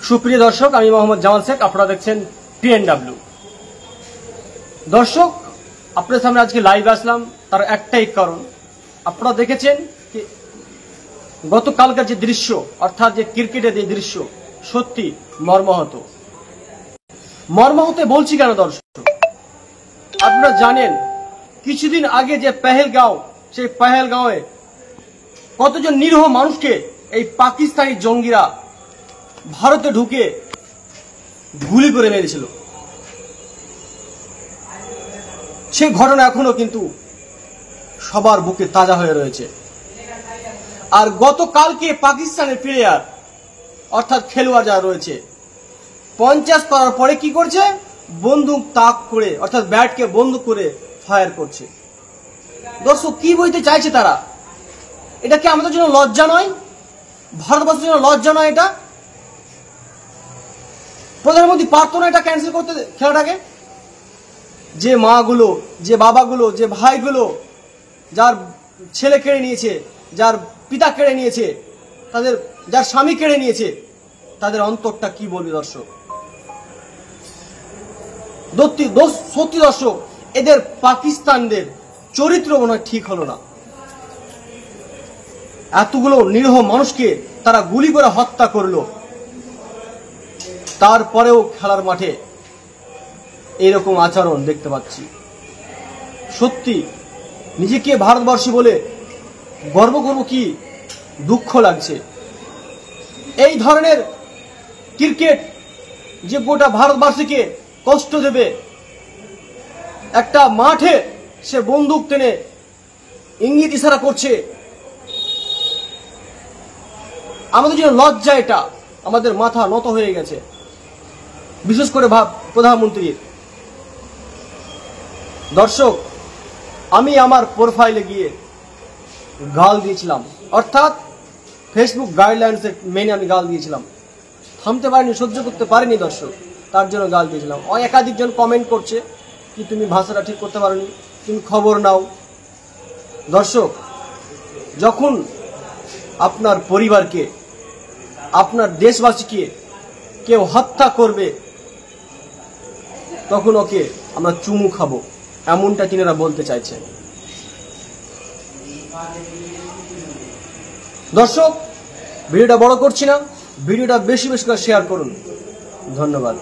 সুপ্রিয় দর্শক, আমি মোহাম্মদ জামাল শেখ, আপনারা দেখছেন TNW। দর্শক, আপনাদের সামনে আজকে লাইভ আসলাম, তার একটাই কারণ। আপনারা দেখেছেন গতকালকার যে দৃশ্য, অর্থাৎ যে ক্রিকেটের যে দৃশ্য, সত্যি মর্মাহত। মর্মাহতে বলছি কেন দর্শক, আপনারা জানেন কিছুদিন আগে যে পেহেলগাঁও, সেই পেহেলগাঁওয়ে কতজন নিরীহ মানুষকে এই পাকিস্তানি জঙ্গিরা ভারতে ঢুকে গুলি করে মেরেছিল। সেই ঘটনা এখনো কিন্তু সবার বুকে তাজা হয়ে রয়েছে। আর গতকালকে পাকিস্তানের প্লেয়ার, অর্থাৎ খেলোয়াড় যারা রয়েছে, 50 করার পরে কি করছে, বন্দুক তাক করে, অর্থাৎ ব্যাটকে বন্দুক করে ফায়ার করছে। দর্শক, কি বলতে চাইছে তারা? এটা কি আমাদের জন্য লজ্জা নয়? ভারতবর্ষের জন্য লজ্জা নয়? এটা প্রধানমন্ত্রী পারতো না এটা ক্যান্সেল করতে, খেলাটাকে? যে মাগুলো, যে বাবাগুলো, যে ভাইগুলো যার ছেলে কেড়ে নিয়েছে, যার পিতা কেড়ে নিয়েছে, তাদের যার স্বামী কেড়ে নিয়েছে, তাদের অন্তরটা কি বলবে দর্শক? সত্যি দর্শক, এদের পাকিস্তানদের চরিত্র মনে হয় ঠিক হলো না। এতগুলো নিরীহ মানুষকে তারা গুলি করে হত্যা করলো, তারপরেও খেলার মাঠে এরকম আচরণ দেখতে পাচ্ছি। সত্যি নিজেকে ভারতবর্ষী বলে গর্ব করব কি দুঃখ লাগছে। এই ধরনের ক্রিকেট যে গোটা ভারতবাসীকে কষ্ট দেবে, একটা মাঠে সে বন্দুক টেনে ইঙ্গিত ইশারা করছে, আমাদের জন্য লজ্জা। এটা আমাদের মাথা নত হয়ে গেছে, বিশেষ করে প্রধানমন্ত্রীর। দর্শক, আমি আমার প্রোফাইলে গিয়ে গাল দিয়েছিলাম, অর্থাৎ ফেসবুক গাইডলাইন্সে মেনে আমি গাল দিয়েছিলাম। থামতে পারিনি, সহ্য করতে পারিনি দর্শক, তার জন্য গাল দিয়েছিলাম। একাধিক জন কমেন্ট করছে কি তুমি ভাষাটা ঠিক করতে পারোনি, তুমি খবর নাও। দর্শক, যখন আপনার পরিবারকে, আপনার দেশবাসীকে কেউ হত্যা করবে, তখন ওকে আমরা চুমু খাবো, এমনটা তিনারা বলতে চাইছেন। দর্শক, ভিডিওটা বড় করছি না, ভিডিওটা বেশি বেশি করে শেয়ার করুন। ধন্যবাদ।